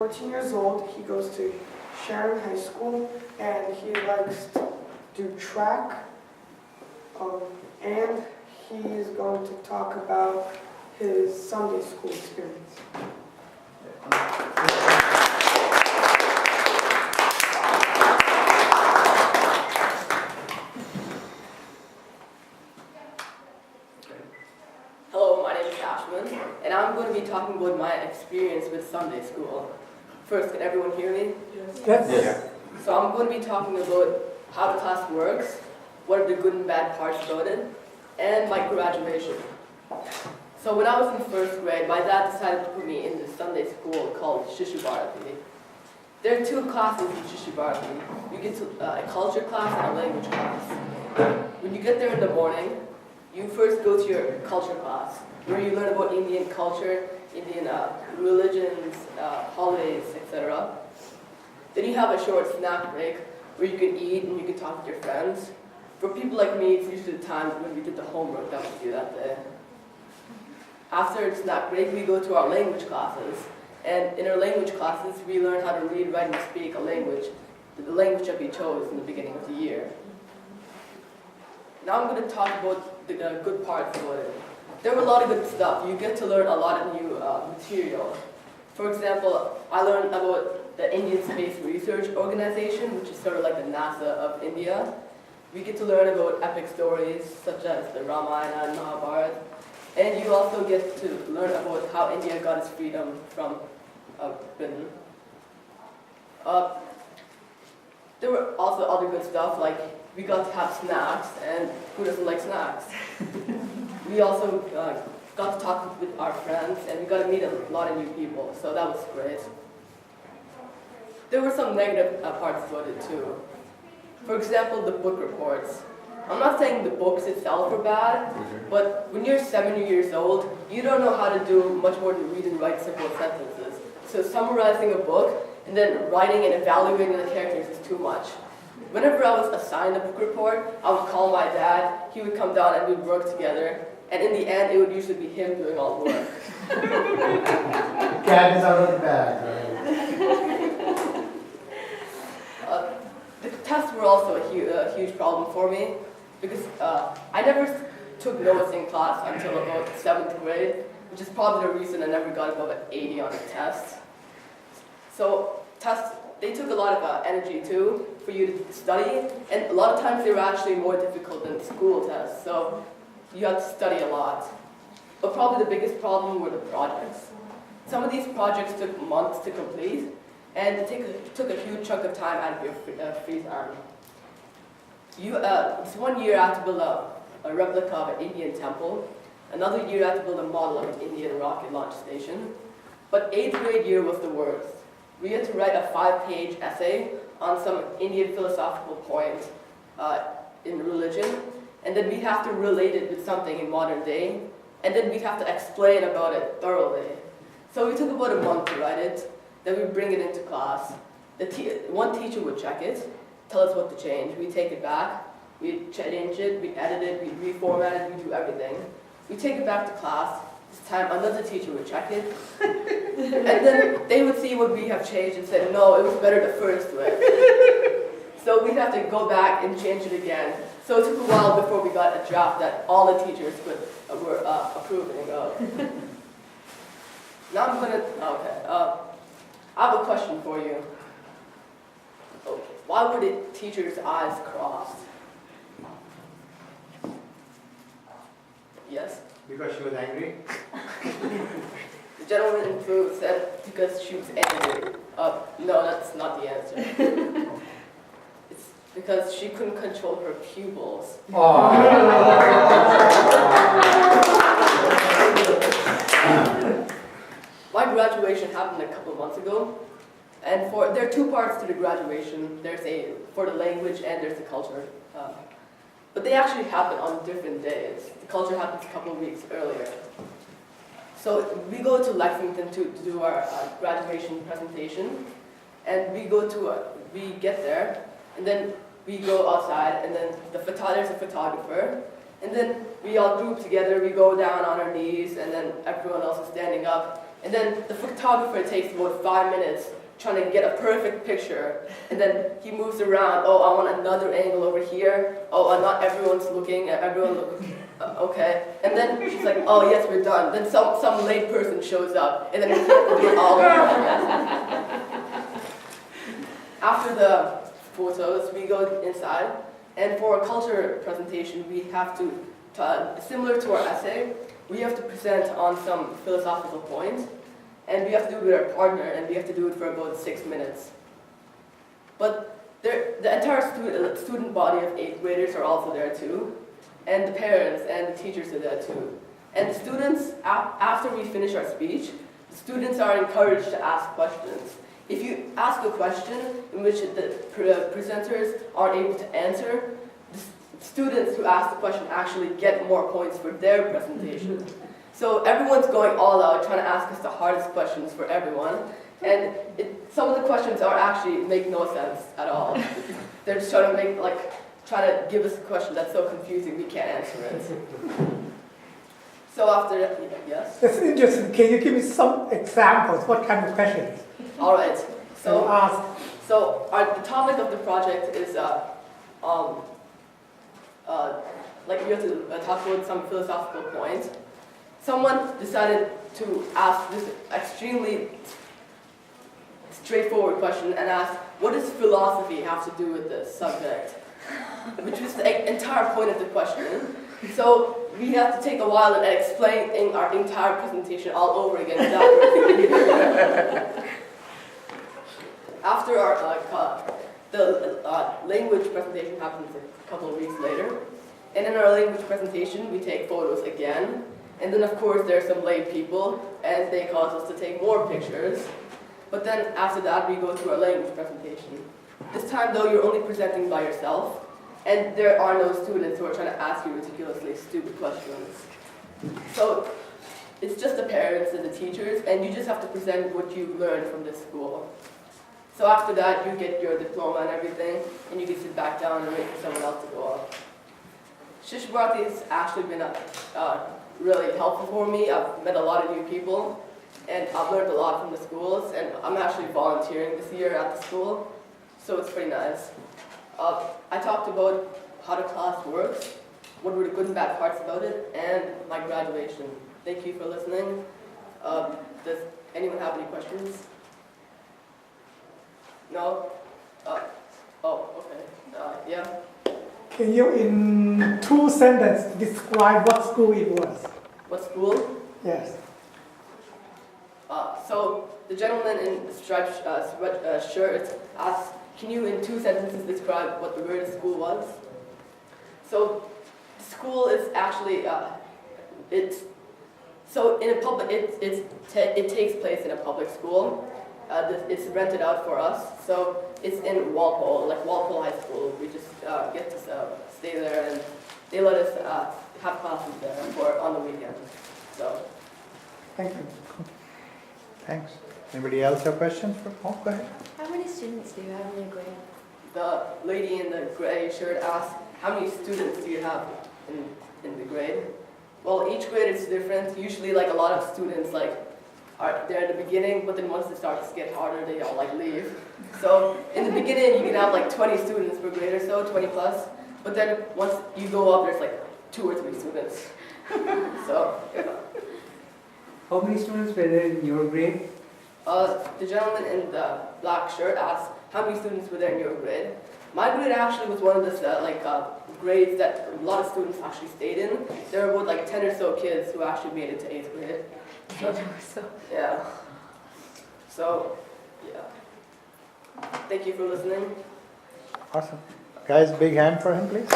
14 years old. He goes to Sharon High School, and he likes to do track. And he is going to talk about his Sunday school experience. Hello, my name is Ashwin, and I'm going to be talking about my experience with Sunday school. First, can everyone hear me? Yes. So I'm going to be talking about how the class works, what are the good and bad parts about it, and my graduation. So when I was in first grade, my dad decided to put me in the Sunday school called Shreevatsa. There are two classes in Shreevatsa. You get to a culture class and a language class. When you get there in the morning, you first go to your culture class, where you learn about Indian culture, Indian religions, holidays, etc. Then you have a short snack break, where you can eat and you can talk with your friends. For people like me, it's usually the time when we did the homework that we do that day. After the snack break, we go to our language classes. And in our language classes, we learn how to read, write, and speak a language, the language that we chose in the beginning of the year. Now I'm going to talk about the good parts about it. There were a lot of good stuff. You get to learn a lot of new material. For example, I learned about the Indian Space Research Organization, which is sort of like the NASA of India. We get to learn about epic stories such as the Ramayana and Mahabharata. And you also get to learn about how India got its freedom from Britain. There were also other good stuff, like we got to have snacks, and who doesn't like snacks? We also got to talk with our friends, and we got to meet a lot of new people, so that was great. There were some negative parts about it too. For example, the book reports. I'm not saying the books itself are bad, but when you're 7 years old, you don't know how to do much more than read and write simple sentences. So summarizing a book and then writing and evaluating the characters is too much. Whenever I was assigned a book report, I would call my dad, he would come down and we'd work together, and in the end it would usually be him doing all the work. Cat is out of the bag, right? The tests were also a huge problem for me, because I never took notes in class until about 7th grade, which is probably the reason I never got above an 80 on a test. So tests, they took a lot of energy too for you to study, and a lot of times they were actually more difficult than school tests, so you had to study a lot. But probably the biggest problem were the projects. Some of these projects took months to complete, and it took a huge chunk of time out of your free time. One year I had to build a replica of an Indian temple. Another year I had to build a model of an Indian rocket launch station. But 8th grade year was the worst. We had to write a 5-page essay on some Indian philosophical point in religion, and then we'd have to relate it with something in modern day, and then we'd have to explain about it thoroughly. So we took about a month to write it, then we'd bring it into class. One teacher would check it, tell us what to change. We'd take it back, we'd change it, we'd edit it, we'd reformat it, we'd do everything. We'd take it back to class. This time another teacher would check it, and then they would see what we have changed and said, no, it was better the first way. So we'd have to go back and change it again. So it took a while before we got a draft that all the teachers were approving of. Now I'm going to, I have a question for you. Why were the teacher's eyes crossed? Yes? Because she was angry? The gentleman in blue said because she was angry. No, that's not the answer. It's because she couldn't control her pupils. My graduation happened a couple of months ago, and there are two parts to the graduation. There's for the language and there's the culture. But they actually happen on different days. The culture happens a couple of weeks earlier. So we go to Lexington to do our graduation presentation, and we get there, and then we go outside, and then there's a photographer, and then we all group together, we go down on our knees, and then everyone else is standing up, And then the photographer takes about 5 minutes trying to get a perfect picture. And then he moves around, oh, I want another angle over here. Oh, not everyone's looking, everyone looks, okay. And then she's like, oh yes, we're done. Then some late person shows up, and then we have to do it all over again. After the photos, we go inside, and for a culture presentation, we have to, similar to our essay, we have to present on some philosophical point, and we have to do it with our partner, and we have to do it for about 6 minutes. But the entire student body of 8th graders are also there too, and the parents and the teachers are there too. And the students, after we finish our speech, the students are encouraged to ask questions. If you ask a question in which the presenters aren't able to answer, the students who ask the question actually get more points for their presentation. So everyone's going all out trying to ask us the hardest questions for everyone. And some of the questions are actually make no sense at all. They're just trying to give us a question that's so confusing we can't answer it. So after, yes? That's interesting. Can you give me some examples? What kind of questions? All right. So ask. So the topic of the project is like we have to talk about some philosophical point. Someone decided to ask this extremely straightforward question and ask, what does philosophy have to do with this subject? Which was the entire point of the question. So we have to take a while and explain our entire presentation all over again. After our language presentation happens a couple of weeks later, and in our language presentation we take photos again, and then of course there are some lay people, and they cause us to take more pictures. But then after that we go through our language presentation. This time though you're only presenting by yourself, and there are no students who are trying to ask you ridiculously stupid questions. So it's just the parents and the teachers, and you just have to present what you learned from this school. So after that, you get your diploma and everything, and you can sit back down and wait for someone else to go up. Shreevatsa has actually been really helpful for me. I've met a lot of new people, and I've learned a lot from the schools, and I'm actually volunteering this year at the school, so it's pretty nice. I talked about how the class works, what were the good and bad parts about it, and my graduation. Thank you for listening. Does anyone have any questions? No? Okay. Yeah? Can you, in 2 sentences, describe what school it was? What school? Yes. So the gentleman in the striped shirt asked, can you in 2 sentences describe what the word of school was? So the school is actually, it takes place in a public school. It's rented out for us, so it's in Walpole, like Walpole High School. We just get to stay there, and they let us have classes there on the weekend. So. Thank you. Thanks. Anybody else have questions? Go ahead. How many students do you have in your grade? The lady in the gray shirt asked, how many students do you have in the grade? Well, each grade is different. Usually, like a lot of students, are there in the beginning, but then once it starts to get harder, they all leave. So in the beginning, you can have 20 students per grade or so, 20 plus. But then once you go up, there's 2 or 3 students. So, yeah. How many students were there in your grade? The gentleman in the black shirt asked, how many students were there in your grade? My grade actually was one of the grades that a lot of students actually stayed in. There were about 10 or so kids who actually made it to 8th grade. So, yeah. So, yeah. Thank you for listening. Awesome. Guys, big hand for him, please.